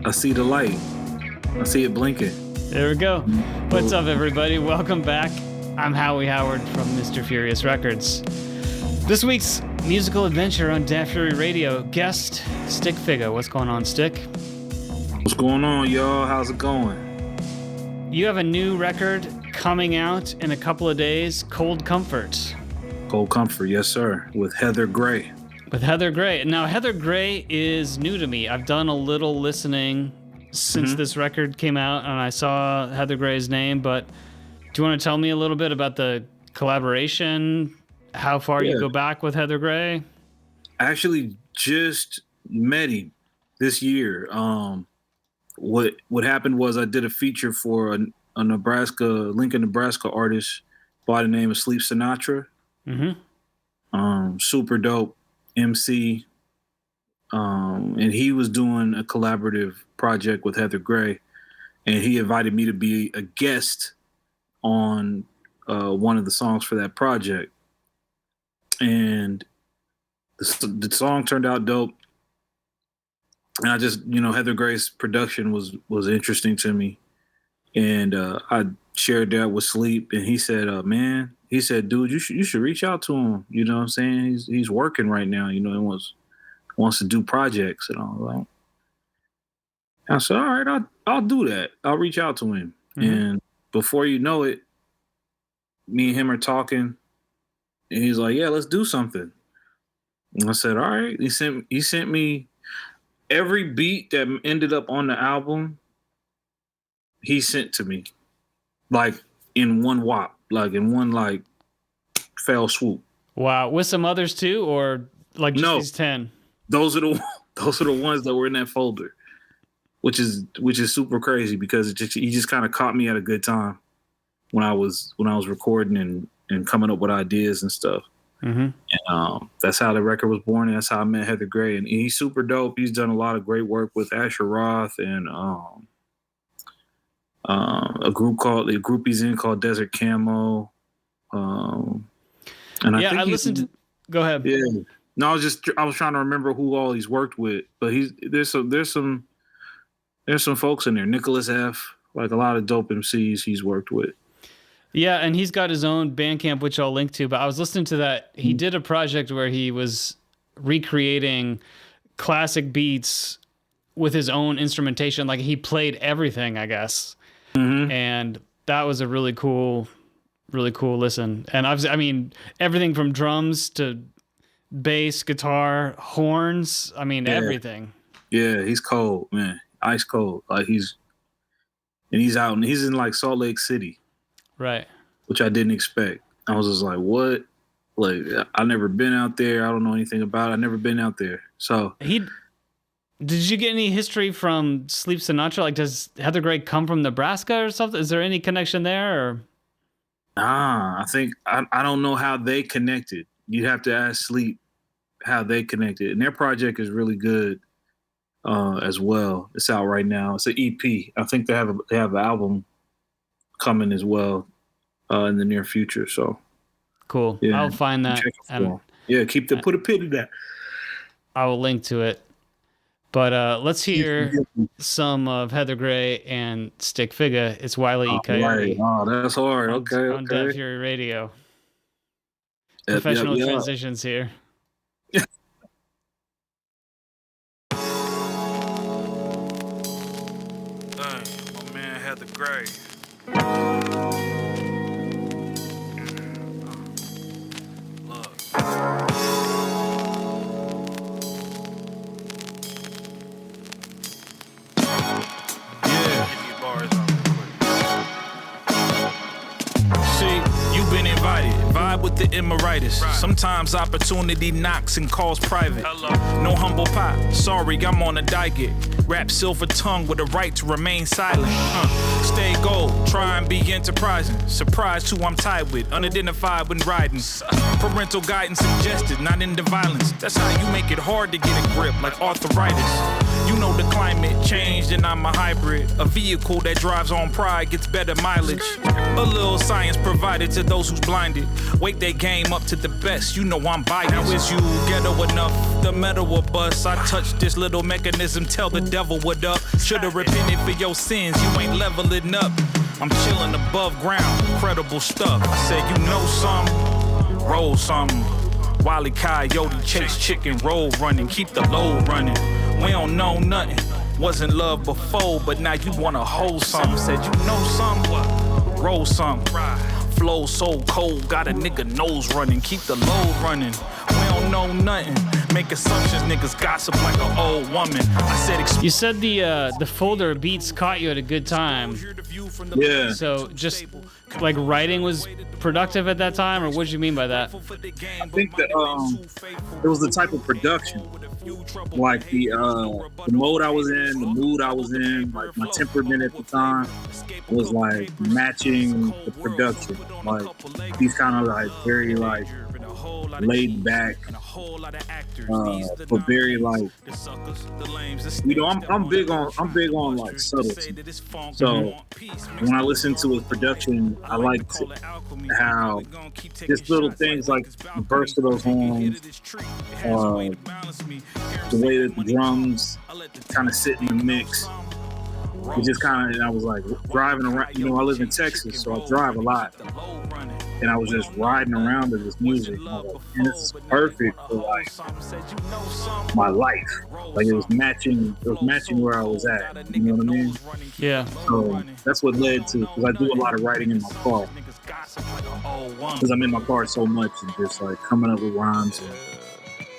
I see the light. I see it blinking. There we go. What's up, everybody? Welcome back. I'm Howie Howard from Mr. Furious Records. This week's musical adventure on Dat Fury Radio, guest Stik Figa. What's going on, Stik? What's going on, y'all? How's it going? You have a new record coming out in a couple of days, Cold Comfort. Cold Comfort, yes, sir, with Heather Gray. With Heather Gray. Now, Heather Gray is new to me. I've done a little listening since this record came out, and I saw Heather Gray's name, but do you want to tell me a little bit about the collaboration, how far you go back with Heather Gray? I actually just met him this year. What happened was I did a feature for a Lincoln, Nebraska artist by the name of Sinatra. Super dope MC. And he was doing a collaborative project with Heather Gray, and he invited me to be a guest on one of the songs for that project. And the song turned out dope. And I just, Heather Gray's production was interesting to me. And I shared that with Sleep, and he said, dude, you should reach out to him. You know what I'm saying? He's working right now, he wants to do projects and all that. I said, all right, I'll do that. I'll reach out to him. And before you know it, me and him are talking, and he's like, yeah, let's do something. And I said, all right. He sent me every beat that ended up on the album. He sent to me, like in one whop, like in one fell swoop. Wow, with some others too, or like just these 10? Those are the ones that were in that folder, which is super crazy because he just kind of caught me at a good time when I was recording and coming up with ideas and stuff. And that's how the record was born, and that's how I met Heather Gray. And he's super dope. He's done a lot of great work with Asher Roth and a group he's in called Desert Camo. And I listened to. Go ahead. Yeah. No, I was trying to remember who all he's worked with, but there's some folks in there. Nicholas F., like a lot of dope MCs he's worked with. Yeah, and he's got his own Bandcamp, which I'll link to. But I was listening to that. He did a project where he was recreating classic beats with his own instrumentation. Like he played everything, I guess. And that was a really cool listen. And everything from drums to bass, guitar, horns. Everything. Yeah, he's cold, man. Ice cold. Like he's out and he's in like Salt Lake City. Right. Which I didn't expect. I was just like, what? Like, I've never been out there. I don't know anything about it. I've never been out there. So did you get any history from Sleep Sinatra? Like, does Heather Gray come from Nebraska or something? Is there any connection there? Or? I think I don't know how they connected. You'd have to ask Sleep how they connected. And their project is really good as well. It's out right now. It's an EP. I think they have an album coming as well in the near future. So cool. Yeah, I'll find that. Put a pin in that. I will link to it. But let's hear some of Heather Gray and Stik Figa. It's Wile E. Coyote. Oh, that's hard. Okay. On Dat Fury Radio. Professional transitions here. Dang, my man Heather Gray. Vibe with the Emeritus. Right. Sometimes opportunity knocks and calls private. Hello. No humble pie. Sorry, I'm on a diet. Rap silver tongue with the right to remain silent. Stay gold. Try and be enterprising. Surprised who I'm tied with. Unidentified when riding. Parental guidance suggested, not into violence. That's how you make it hard to get a grip, like arthritis. You know the climate changed and I'm a hybrid. A vehicle that drives on pride gets better mileage. A little science provided to those those who's blinded. Wake their game up to the best, you know I'm biased. Now is you ghetto enough, the metal will bust. I touch this little mechanism, tell the devil what up. Should've repented for your sins, you ain't leveling up. I'm chilling above ground, incredible stuff. I said, you know something, roll something. Wile E. Coyote, chase chicken, roll running, keep the load running. We don't know nothing, wasn't love before, but now you wanna hold something. Said, you know something, roll something. Flow so cold, got a nigga nose running, keep the load running. We don't know nothing, make assumptions, niggas gossip like an old woman. I said, you said the folder of beats caught you at a good time. Yeah. So just like writing was productive at that time, or what do you mean by that? I think that it was the type of production, like the mode I was in, the mood I was in, like my temperament at the time was like matching the production. Like these kind of like very like laid back, but very like, you know, I'm big on like subtlety. So when I listen to his production, I like how just little things like the burst of those horns, the way that the drums kind of sit in the mix. It just kind of, I was like driving around, you know, I live in Texas, so I drive a lot. And I was just riding around to this music. And I was like, man, this is perfect for like my life. Like it was matching where I was at. You know what I mean? Yeah. So that's what led to, because I do a lot of writing in my car. Because I'm in my car so much and just like coming up with rhymes.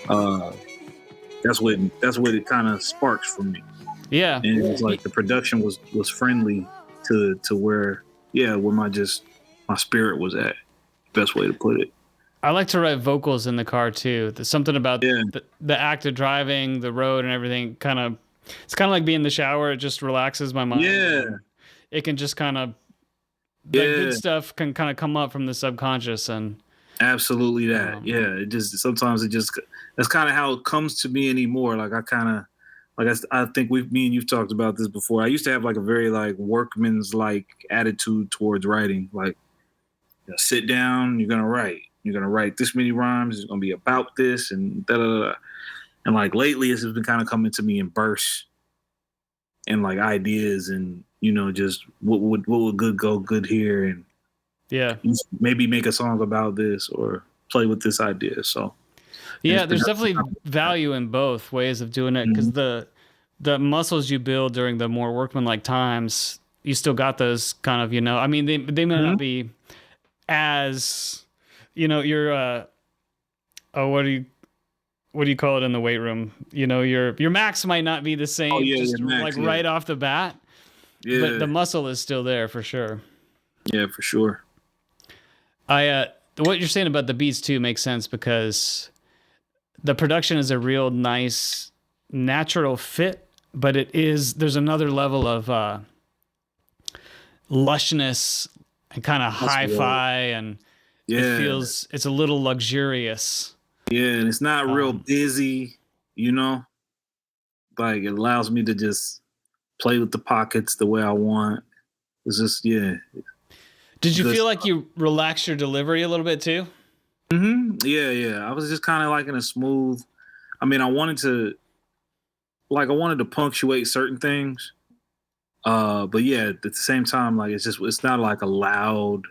And, that's what it kind of sparks for me. Yeah. And it was like the production was friendly to where my spirit was at. Best way to put it. I like to write vocals in the car too. There's something about the act of driving, the road and everything it's kind of like being in the shower. It just relaxes my mind. Yeah. It can just kind of, good stuff can kind of come up from the subconscious and. Absolutely that. Yeah. Sometimes that's kind of how it comes to me anymore. Like I think me and you've talked about this before. I used to have like a very like workman's like attitude towards writing. Like, you know, sit down, you're gonna write. You're gonna write this many rhymes. It's gonna be about this and da da da. And like lately, it's been kind of coming to me in bursts and like ideas and, you know, just what would go good here and maybe make a song about this or play with this idea. So. Yeah, there's definitely value in both ways of doing it because the muscles you build during the more workmanlike times, you still got those kind of, you know, I mean, they may not be as, you know, you're, what do you call it in the weight room? You know, your max might not be the same, right off the bat, but the muscle is still there for sure. Yeah, for sure. What you're saying about the beats too makes sense because the production is a real nice, natural fit, but there's another level of lushness and kind of hi-fi, and it's a little luxurious. Yeah, and it's not real busy, you know? Like, it allows me to just play with the pockets the way I want. It's just, Did you feel like you relaxed your delivery a little bit too? Mm-hmm. Yeah. I was just kind of like in a smooth. I mean, I wanted to punctuate certain things, but yeah, at the same time, like it's not like a loud,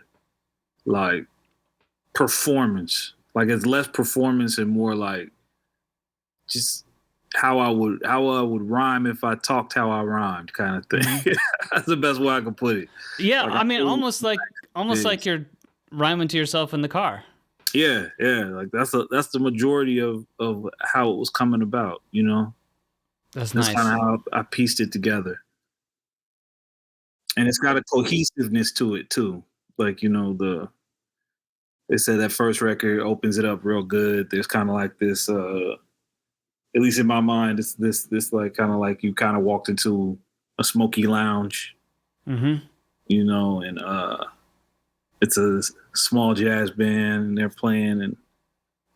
like performance. Like it's less performance and more like just how I would rhyme if I talked how I rhymed, kind of thing. Mm-hmm. That's the best way I could put it. Yeah, like, I mean, almost like you're rhyming to yourself in the car. Yeah. Like that's the majority of how it was coming about, you know. That's nice. Kind of how I pieced it together, and it's got a cohesiveness to it too. Like, you know, they said that first record opens it up real good. There's kind of like this, at least in my mind, it's this like kind of like you kind of walked into a smoky lounge, you know, and it's a small jazz band and they're playing, and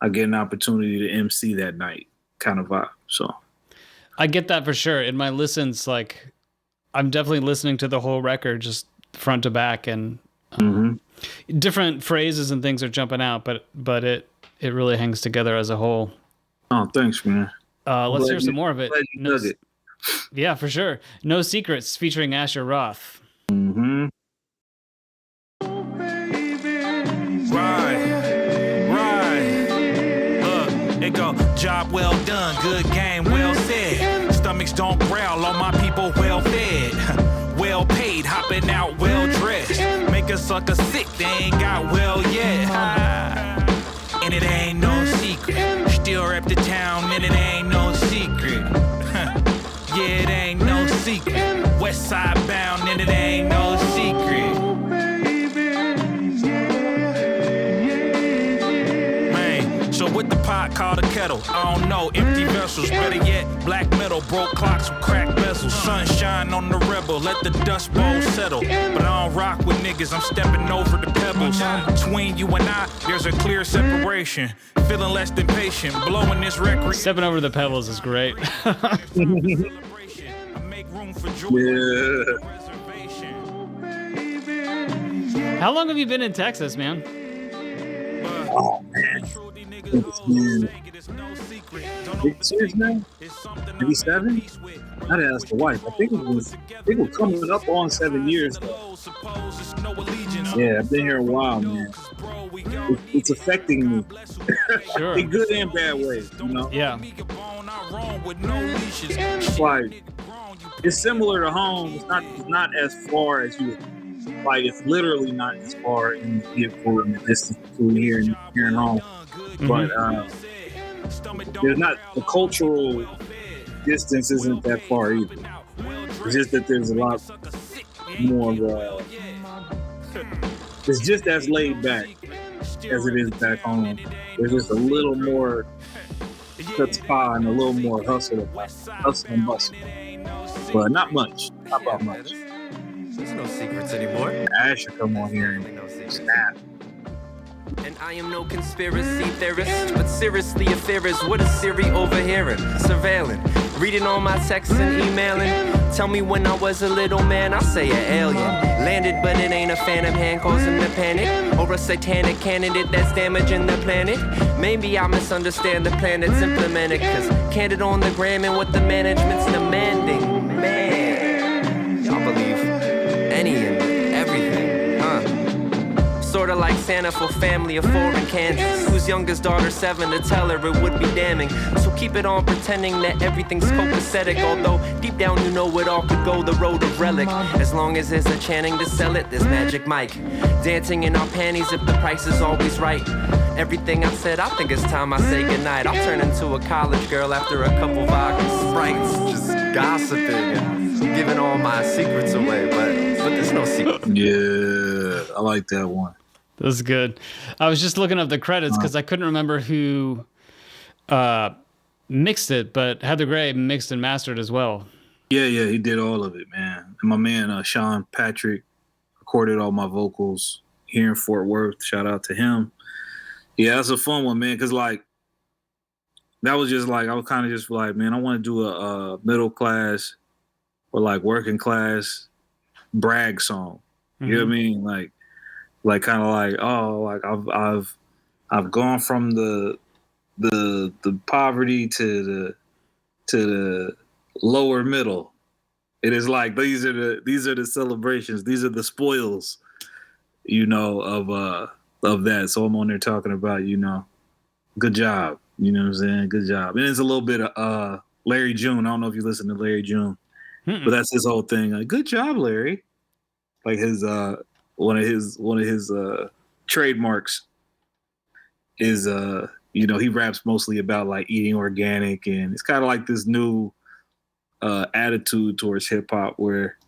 I get an opportunity to MC that night, kind of vibe. So I get that for sure. In my listens, like I'm definitely listening to the whole record, just front to back, and different phrases and things are jumping out, but it really hangs together as a whole. Oh, thanks, man. Let's hear some more of it. It. Yeah, for sure. No Secrets featuring Asher Roth. Mm-hmm. Right. Look, it go, job well done, good game well fed. Stomachs don't growl, all my people well fed. Well paid, hopping out well dressed. Make a sucker sick, they ain't got well yet. And it ain't no secret. Still rep the town, and it ain't no secret. Yeah, it ain't no secret. West side bound, and it ain't no secret. Man, so what the pot called a kettle? I don't know, empty vessels. Better yet, black metal, broke clocks with cracked bezels. Sunshine on the rebel, let the dust bowl settle. But I don't rock with niggas, I'm stepping over the pebbles. Between you and I, there's a clear separation. Feeling less than patient, blowing this record. Stepping over the pebbles is great. Yeah. How long have you been in Texas, man? Oh, man. It's been 6 years now? Maybe 7? I'd ask the wife. I think it was coming up on 7 years, though. Yeah, I've been here a while, man. It's affecting me. Sure. In good and bad ways, you know? Yeah. It's like, it's similar to home. It's not as far as you, like, it's literally not as far in the vehicle in the distance between here and home. Mm-hmm. But there's not, the cultural distance isn't that far either. It's just that there's a lot more of it's just as laid back as it is back home. There's just a little more chutzpah and a little more hustle and bustle. But not much. Not about much. There's no secrets anymore. I should come on here and snap. And I am no conspiracy theorist, but seriously, affair is what is Siri overhearing, surveilling, reading all my texts and emailing. Tell me when I was a little man, I say an alien. Landed, but it ain't a phantom hand causing the panic, or a satanic candidate that's damaging the planet. Maybe I misunderstand the plan that's implemented, cause candid on the gram and what the management's demanding. Man, y'all believe any and everything, huh? Sorta like Santa for family of 4 in Kansas, whose youngest daughter 7 to tell her it would be damning. So keep it on pretending that everything's copacetic, although deep down you know it all could go the road of relic. As long as there's a Channing to sell it, there's Magic Mike dancing in our panties if the price is always right. Everything I said, I think it's time I say goodnight. I'll turn into a college girl after a couple vodka sprites, just gossiping and giving all my secrets away, but there's no secret. Yeah, I like that one. That's good. I was just looking up the credits because I couldn't remember who mixed it, but Heather Gray mixed and mastered as well. Yeah, he did all of it, man. And my man Sean Patrick recorded all my vocals here in Fort Worth. Shout out to him. Yeah, that's a fun one, man, because like that was just like I was kind of just like, man, I want to do a middle class or like working class brag song. You know what I mean? Like kind of like, oh, like I've gone from the poverty to the lower middle. It is like these are the celebrations. These are the spoils, you know, of that. So I'm on there talking about, you know, good job. You know what I'm saying? Good job. And it's a little bit of Larry June. I don't know if you listen to Larry June, but that's his whole thing. Like, good job, Larry. Like his one of his trademarks is you know, he raps mostly about like eating organic, and it's kind of like this new attitude towards hip hop where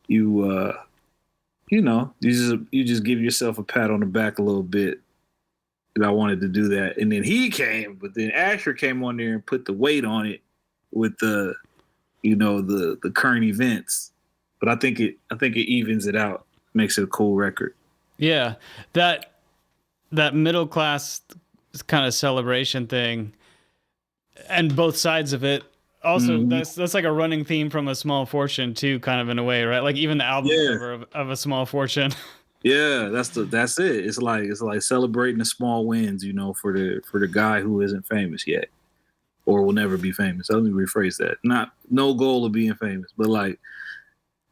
you know, you just give yourself a pat on the back a little bit. And I wanted to do that, and then he came, but then Asher came on there and put the weight on it with the, you know, the current events. But I think it evens it out, makes it a cool record. Yeah, that middle class kind of celebration thing, and both sides of it. Also, that's like a running theme from A Small Fortune too, kind of in a way, right? Like even the album cover of A Small Fortune. Yeah, that's it. It's like celebrating the small wins, for the guy who isn't famous yet or will never be famous. Let me rephrase that. Not no goal of being famous, but like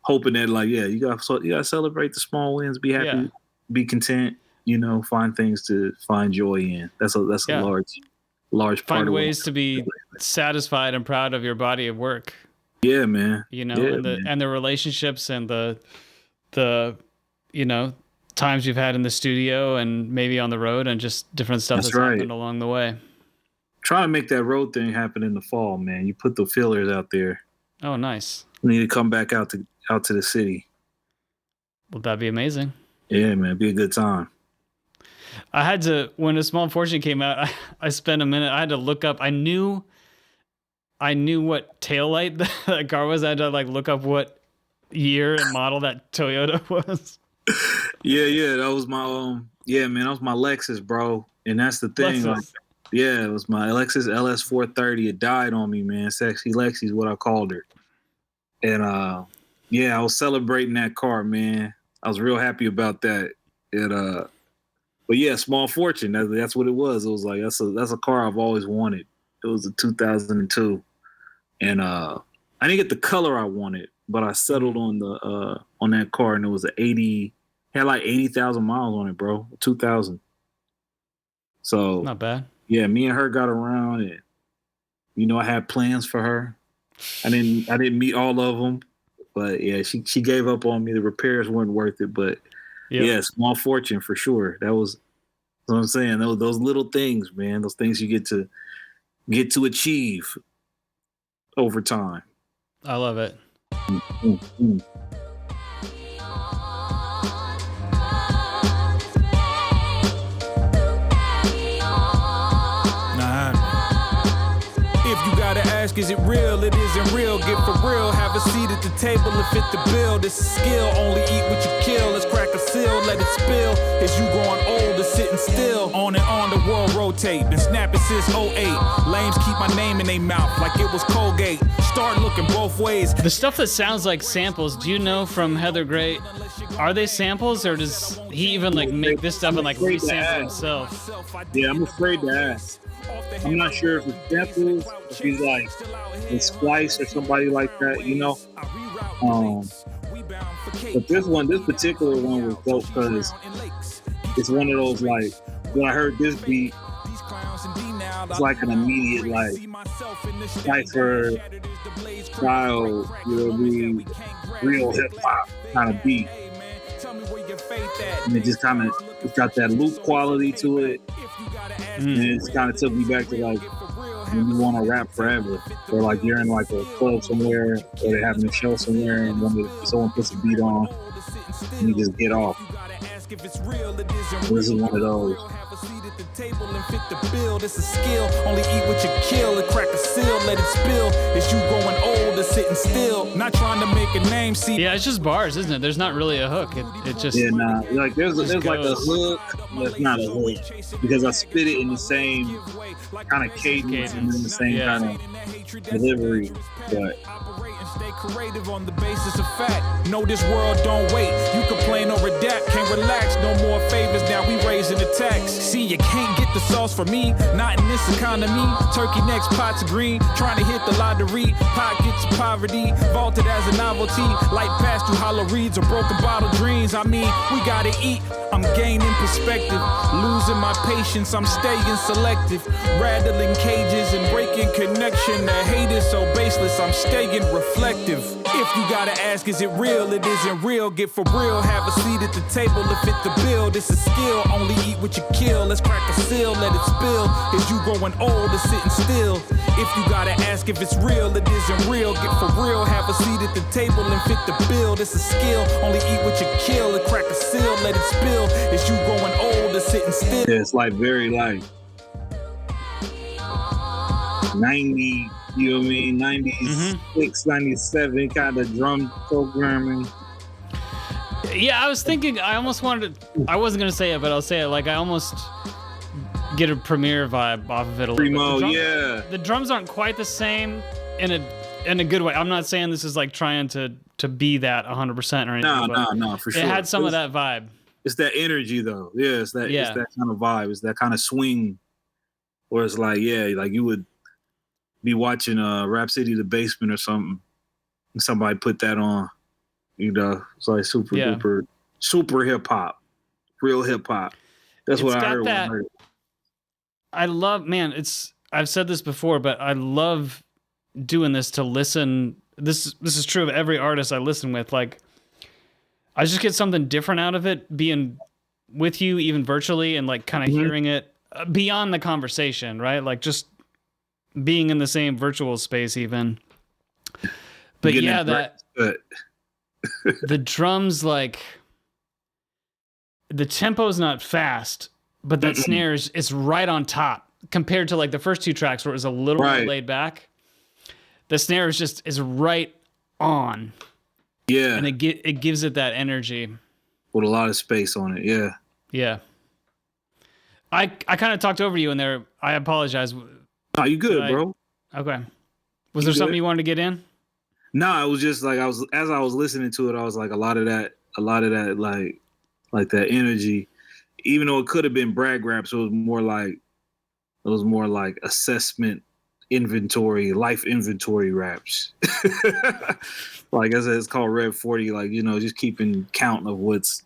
hoping that you gotta celebrate the small wins, be happy, be content, find things to find joy in. That's a large part find of ways to be satisfied and proud of your body of work. Yeah, man. And the relationships and the times you've had in the studio and maybe on the road and just different stuff that's happened along the way. Try to make that road thing happen in the fall, man. You put the feelers out there. Oh, nice. We need to come back out to the city. Well, that'd be amazing. Yeah, man. It'd be a good time. I had to, when A Small Fortune came out, I spent a minute, I had to look up, I knew what taillight that car was. I had to look up what year and model that Toyota was. Yeah, that was my that was my Lexus, bro. And that's the thing. It was my Lexus LS 430. It died on me, man. Sexy Lexi is what I called her. And I was celebrating that car, man. I was real happy about that. But yeah, Small Fortune. That's what it was. It was like that's a car I've always wanted. It was a 2002, and I didn't get the color I wanted, but I settled on that car, and it was had like 80,000 miles on it, bro. 2000. So not bad. Yeah, me and her got around, and I had plans for her. I didn't meet all of them, but yeah, she gave up on me. The repairs weren't worth it, but. Yep. Yeah, Small Fortune for sure. That was what I'm saying. Those little things, man. Those things you get to achieve over time. I love it. Mm-hmm. Ask, is it real? It isn't real. Get for real. Have a seat at the table and fit the bill. This is skill. Only eat what you kill. Let's crack a seal. Let it spill. As you growing older, sitting still. On and on, the world rotate. Been snapping since 08. Lames keep my name in their mouth like it was Colgate. Start looking both ways. The stuff that sounds like samples, do you know from Heather Gray, are they samples or does he even make this stuff and resample himself? Yeah, I'm afraid to ask. I'm not sure if it's samples, if he's a Splice or somebody like that, But this particular one was dope because it's one of those when I heard this beat, it's like an immediate cypher style, real hip hop kind of beat. And it just it's got that loop quality to it. And it kind of took me back to when you want to rap forever, or you're in a club somewhere, or they're having a show somewhere, and someone puts a beat on, and you just get off. This is one of those. Table and fit the bill. This is skill. Only eat what you kill and crack a seal. Let it spill. As you growing older, sitting still. Not trying to make a name. See. Yeah, it's just bars, isn't it? There's not really a hook. It just. Yeah, nah. There's a hook. That's not a hook because I spit it in the same kind of cadence and in the same kind of delivery, but. Stay creative on the basis of fact. No, this world don't wait. You complain or adapt, can't relax. No more favors, now we raising the tax. See, you can't get the sauce from me, not in this economy. Turkey necks, pots of green, trying to hit the lottery. Pockets of poverty, vaulted as a novelty. Light past through hollow reeds or broken bottle dreams. I mean, we gotta eat. I'm gaining perspective, losing my patience. I'm staying selective, rattling cages and breaking connection. The hate is so baseless. I'm staying reflective. If you gotta ask, is it real? It isn't real. Get for real. Have a seat at the table and fit the bill. This is skill. Only eat what you kill. Let's crack a seal. Let it spill. As you growing old and sitting still. If you gotta ask if it's real, it isn't real. Get for real. Have a seat at the table and fit the bill. This is skill. Only eat what you kill and crack a seal. Let it spill. As you growing old and sitting still. Yeah, it's very 90, you know what I mean? 96, 97 kind of drum programming. Yeah, I was thinking, I almost wanted to, I wasn't going to say it, but I'll say it. I almost get a Premiere vibe off of it a little bit. Yeah. The drums aren't quite the same in a good way. I'm not saying this is trying to be that 100% or anything. No, for sure. It had some of that vibe. it's that energy though. Yeah, it's that kind of vibe. It's that kind of swing where it's like, like you would be watching Rap City The Basement or something, and somebody put that on. You know, it's like super duper, super hip hop, real hip hop. That's what I heard when I heard it. I love, man, I've said this before, but I love doing this to listen. This is true of every artist I listen with. Like, I just get something different out of it, being with you, even virtually, and like kind of hearing it beyond the conversation, right? Like just being in the same virtual space, even. But yeah, the drums, like the tempo's not fast, but that snare is right on top compared to like the first two tracks where it was a little more laid back. The snare is right on. Yeah. And it gives it that energy. With a lot of space on it, yeah. Yeah. I kind of talked over you in there. I apologize. No, you good, bro. Okay. Was there something you wanted to get in? No, it was just like as I was listening to it, I was like a lot of that like that energy. Even though it could have been brag raps, it was more like assessment inventory, life inventory raps. Like I said, it's called Red 40, like, you know, just keeping count of what's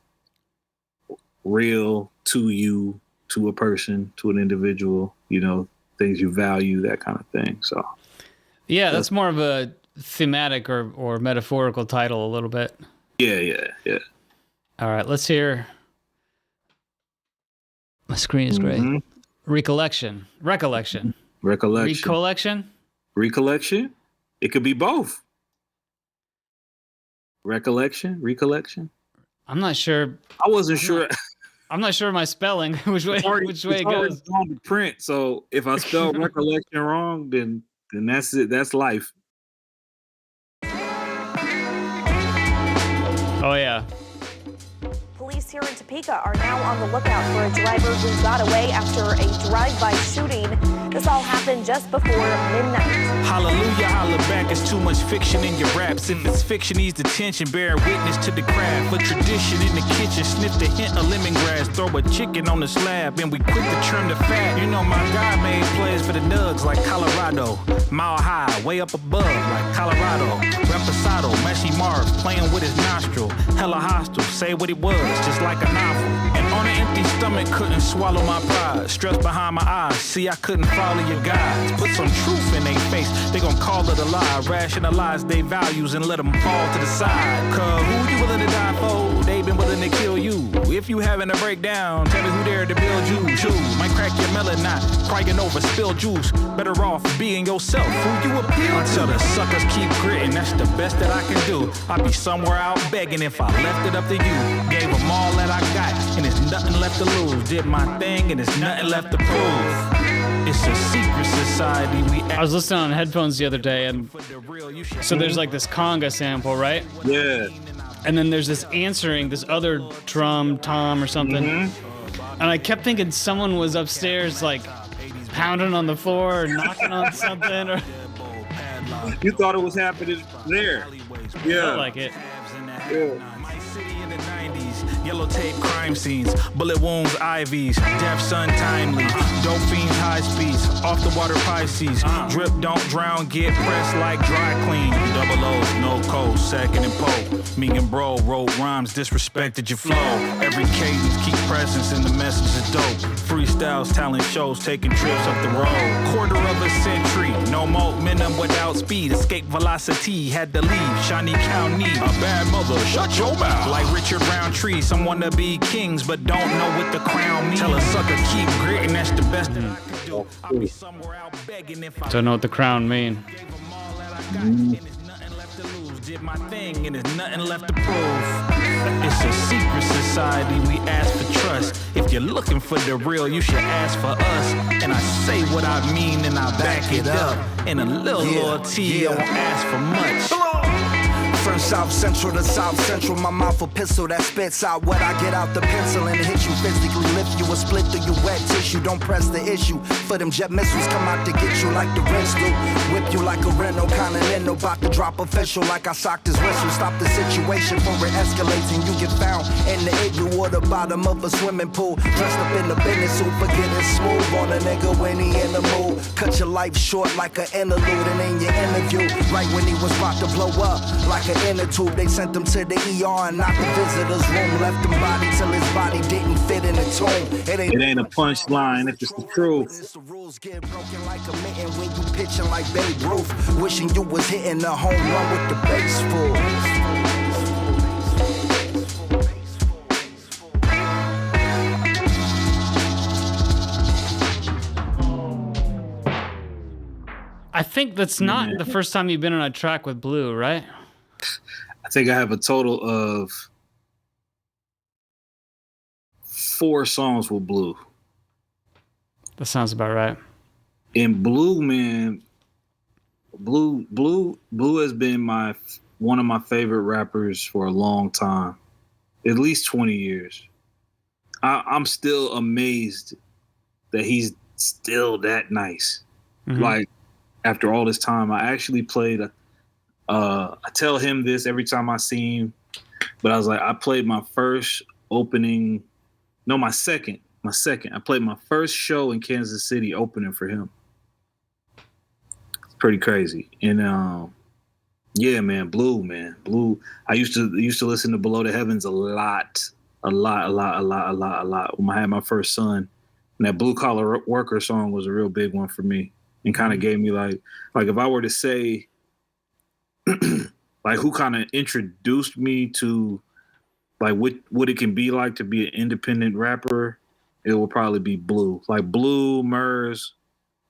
real to you, to a person, to an individual, you know, things you value, that kind of thing. So yeah, that's more of a thematic or metaphorical title a little bit. Yeah. All right, let's hear. My screen is great. Recollection. Recollection. It could be both. Recollection. I'm not sure. I wasn't sure. I'm not sure of my spelling. which way it goes. It's on the print. So if I spell recollection wrong, then that's it. That's life. Oh yeah. Police here in Topeka are now on the lookout for a driver who got away after a drive-by shooting. This all happened just before midnight. Hallelujah, holla back, it's too much fiction in your raps. If it's fiction, ease the tension, bear witness to the craft. For tradition in the kitchen, sniff the hint of lemongrass. Throw a chicken on the slab, and we quick to trim the fat. You know my guy made plays for the Nugs like Colorado. Mile high, way up above like Colorado. Reposado, Messi Marv, playing with his nostril. Hella hostile, say what it was, just like a novel. And on an empty stomach, couldn't swallow my pride. Stress behind my eyes, see I couldn't follow your guides. Put some truth in their face, they gon' call it a lie. Rationalize their values and let them fall to the side. Cause who you willing to die for? They been willing to kill you. If you having a breakdown, tell me who dared to build you. Shoes might crack your melon, not crying over spilled juice. Better off being yourself, who you appeal to. Until the suckers keep gritting, that's the best that I can do. I'd be somewhere out begging if I left it up to you. Gave them all that I got, and there's nothing left to lose. Did my thing, and there's nothing left to prove. It's a secret society. I was listening on headphones the other day, and so there's like this conga sample, right? Yeah. And then there's this answering, this other drum, tom or something. And I kept thinking someone was upstairs, like pounding on the floor or knocking on something. Or you thought it was happening there. Yeah. Felt like it. Yeah. Yellow tape crime scenes, bullet wounds, IVs, death's untimely, dope fiends, high speeds, off the water Pisces, drip, don't drown, get pressed like dry clean, double O's, no code, second and Poe, me and bro wrote rhymes, disrespected your flow, every cadence, keep presence in the message is dope, freestyles, talent shows, taking trips up the road, quarter of a century, no momentum without speed, escape velocity, had to leave, shiny county, a bad mother, shut your mouth, like Richard Roundtree, some wanna be kings but don't know what the crown means. Tell a sucker keep gritting, that's the best that I can do. I'll be somewhere out begging if I don't know what the crown mean. Gave them all that I got, and there's nothing left to lose. Did my thing and there's nothing left to prove. It's a secret society, we ask for trust. If you're looking for the real, you should ask for us. And I say what I mean and I back it up. And a little loyalty, I won't ask for much. From South Central to South Central, my mouth a pistol that spits out what I get out the pencil and hit you physically, lift you or split through your wet tissue. Don't press the issue. For them jet missiles come out to get you like the rest do. Whip you like a Renault Continental, about to drop official like I socked his whistle. Stop the situation before it escalates and you get found in the igloo or the bottom of a swimming pool. Dressed up in the business suit, forget it smooth on a nigga when he in the mood. Cut your life short like an interlude, and in your interview, right when he was about to blow up like an inner tube, they sent him to the ER and not the visitor's room. Left him body till his body didn't fit in the tomb. It ain't a punchline if it's the truth. The rules get broken like a mitten when you pitching like Babe Ruth. Wishing you was hitting the home run with the base full. I think that's not the first time you've been on a track with Blue, right? I think I have a total of 4 songs with Blue. That sounds about right. And Blue, man, Blue has been one of my favorite rappers for a long time, at least 20 years. I'm still amazed that he's still that nice. Mm-hmm. Like, after all this time, I actually played. I tell him this every time I see him, but I was like, I played my first opening. No, my second. I played my first show in Kansas City opening for him. It's pretty crazy. And yeah, man, Blue. I used to listen to Below the Heavens a lot. When I had my first son, and that Blue Collar Worker song was a real big one for me, and kind of gave me like if I were to say like who kind of introduced me to like what it can be like to be an independent rapper, it will probably be Blue. Like Blue, Murs,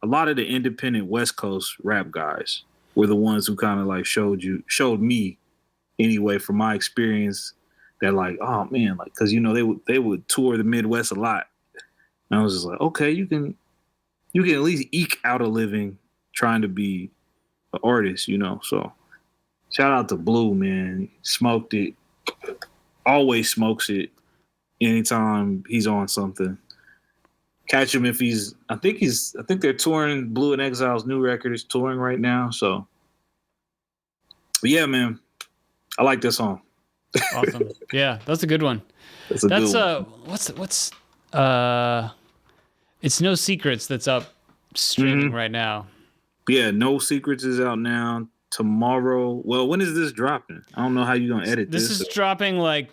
a lot of the independent West Coast rap guys were the ones who kind of like showed me anyway from my experience that like, oh man, like, cause you know, they would tour the Midwest a lot. And I was just like, okay, you can at least eke out a living trying to be an artist, you know? So shout out to Blue, man. Smoked it. Always smokes it anytime he's on something. Catch him if I think they're touring. Blue and Exile's new record is touring right now. So, but yeah, man, I like this song. Awesome. Yeah, that's a good one. That's what's It's No Secrets that's up streaming right now. Yeah, No Secrets is out now. Tomorrow. Well, when is this dropping? I don't know how you're gonna edit this. This is dropping like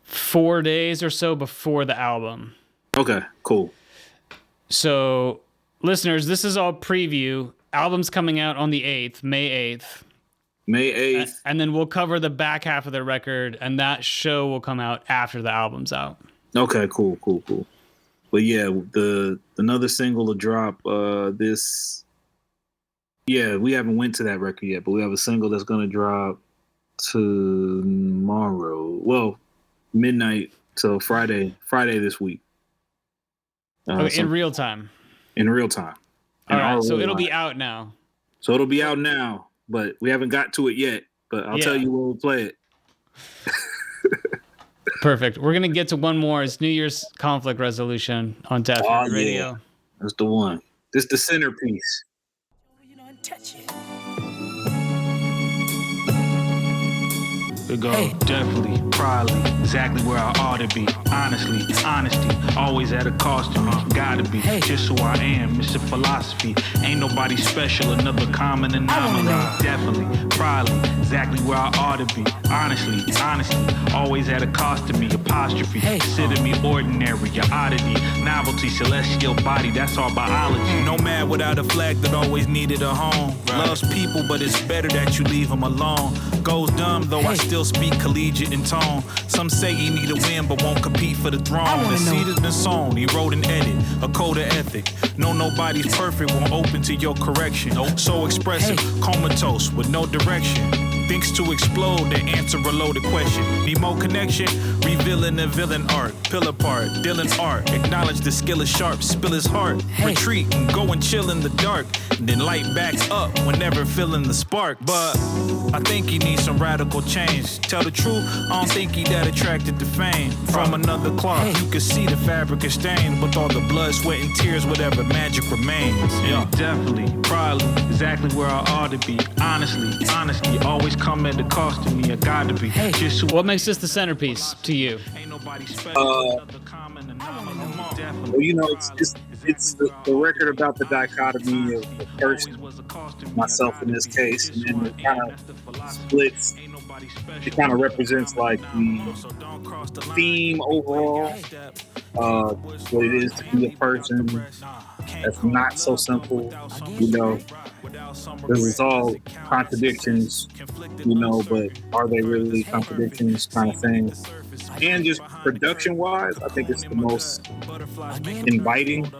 4 days or so before the album. Okay, cool. So, listeners, this is all preview. Album's coming out on the 8th, May 8th. May 8th. And then we'll cover the back half of the record, and that show will come out after the album's out. Okay, cool. But yeah, another single to drop yeah, we haven't went to that record yet, but we have a single that's going to drop tomorrow. Well, midnight till Friday this week. In real time. In real time. All right, so it'll be out now. So it'll be out now, but we haven't got to it yet. But I'll tell you when we'll play it. Perfect. We're going to get to one more. It's New Year's conflict resolution on Dat Fury Radio. Yeah. That's the one. This is the centerpiece. Touch it. We go definitely, probably, exactly where I ought to be. Honestly, honesty, always at a cost to me. Gotta be, just who I am. It's a philosophy. Ain't nobody special, another common anomaly. Definitely, probably, exactly where I ought to be. Honestly, honesty, always at a cost to me. Apostrophe, consider me ordinary, your oddity, novelty, celestial body. That's our biology. Nomad without a flag that always needed a home. Loves people, but it's better that you leave them alone. Goes dumb, though I still speak collegiate in tone. Some say he need a win, but won't compete for the throne. The seed has been sown, he wrote an edit, a code of ethic. No, nobody's perfect, won't open to your correction. So expressive, comatose, with no direction. Thinks to explode, then answer a loaded question. Need more connection? Revealing the villain art. Pill apart, Dylan art. Acknowledge the skill is sharp, spill his heart. Retreat and go and chill in the dark. And then light backs up whenever feeling the spark. But I think he needs some radical change. Tell the truth, I don't think he that attracted to fame. From another cloth, you can see the fabric is stained. With all the blood, sweat, and tears, whatever magic remains. Yeah, definitely, probably, exactly where I ought to be. Honestly, honesty always come at the cost to me. I gotta be. Just What makes this the centerpiece to you? Well, you know, it's the record about the dichotomy of the person, myself in this case, and then it kind of splits. It kind of represents like the theme overall, what it is to be a person that's not so simple, you know. This is all contradictions, you know, but are they really contradictions kind of thing? And just production-wise, I think it's the most inviting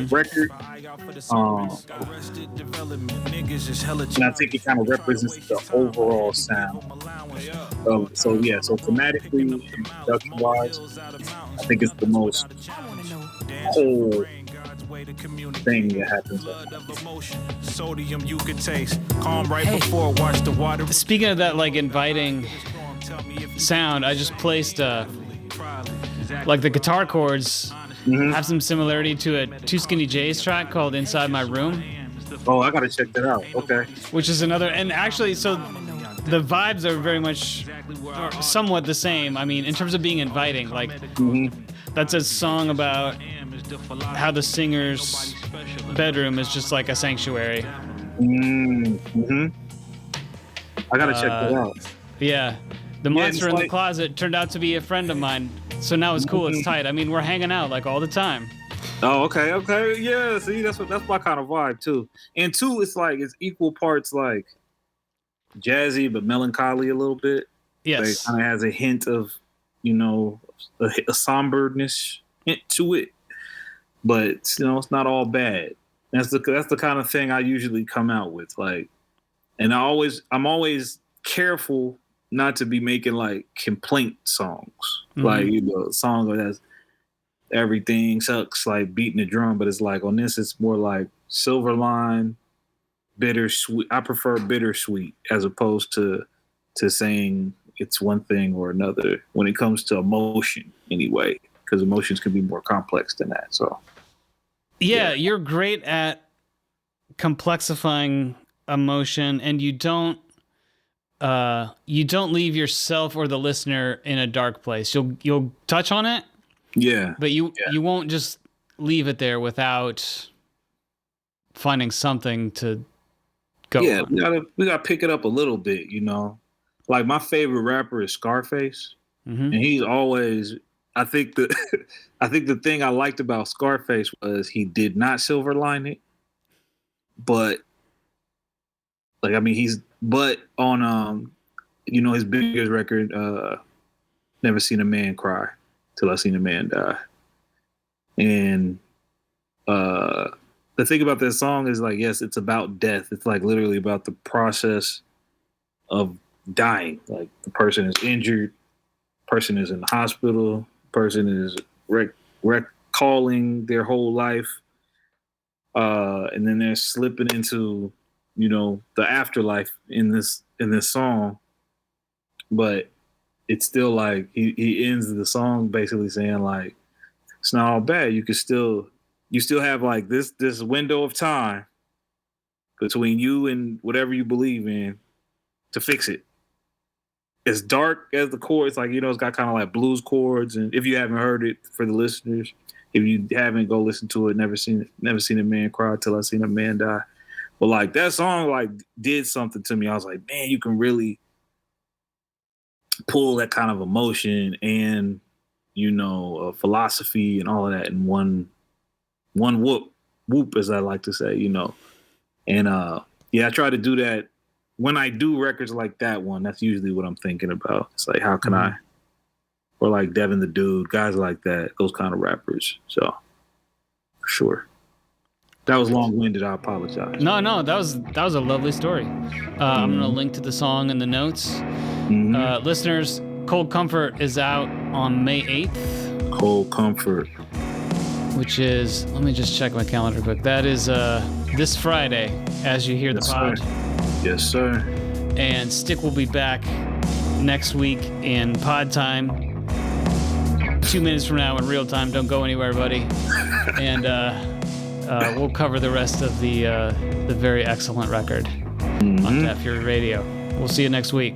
record. And I think it kind of represents the overall sound. So thematically and production-wise, I think it's the most whole thing that happens. Sodium you could taste. Calm right before watch the water. Speaking of that, like, inviting sound, I just placed like the guitar chords have some similarity to a Two Skinny J's track called Inside My Room. Oh, I gotta check that out. Okay. Which is another, and actually, so the vibes are very much somewhat the same. I mean, in terms of being inviting, like that's a song about how the singer's bedroom is just like a sanctuary. I gotta check that out. Yeah. The monster in the like, closet turned out to be a friend of mine, so now it's cool, it's tight. I mean, we're hanging out like all the time. Oh, okay, yeah. See, that's my kind of vibe too. And two, it's like it's equal parts like jazzy but melancholy a little bit. Yes, like, it kind of has a hint of, you know, a somberness hint to it, but you know, it's not all bad. That's the kind of thing I usually come out with, like, and I'm always careful not to be making like complaint songs, like, you know, songs where that's everything sucks, like beating the drum. But it's like on this, it's more like silver line, bittersweet. I prefer bittersweet as opposed to saying it's one thing or another when it comes to emotion, anyway, because emotions can be more complex than that. So yeah, you're great at complexifying emotion, and you don't leave yourself or the listener in a dark place. You'll touch on it, but you won't just leave it there without finding something to go on. We gotta pick it up a little bit, you know. Like, my favorite rapper is Scarface, and he's always. I think the thing I liked about Scarface was he did not silver line it, but like, I mean, but on you know, his biggest record, Never Seen a Man Cry Till I Seen a Man Die. And the thing about that song is, like, yes, it's about death. It's like literally about the process of dying. Like, the person is injured, person is in the hospital, person is recalling their whole life, and then they're slipping into, you know, the afterlife in this song. But it's still like he ends the song basically saying, like, it's not all bad. You still have like this window of time between you and whatever you believe in to fix it. As dark as the chords, like, you know, it's got kind of like blues chords. And if you haven't heard it, for the listeners, if you haven't, go listen to it. Never seen a man cry till I seen a man die. But like, that song like did something to me. I was like, man, you can really pull that kind of emotion and, you know, philosophy and all of that in one whoop, as I like to say, you know. And I try to do that. When I do records like that one, that's usually what I'm thinking about. It's like, how can I, or like Devin the Dude, guys like that, those kind of rappers. So, for sure. That was long-winded. I apologize. No, that was a lovely story. I'm gonna link to the song in the notes. Listeners, Cold Comfort is out on May 8th. Cold Comfort, which is, let me just check my calendar quick. That is this Friday, as you hear the pod. Yes, sir. And Stik will be back next week in pod time. 2 minutes from now in real time. Don't go anywhere, buddy. And we'll cover the rest of the very excellent record on Dat Fury Radio. We'll see you next week.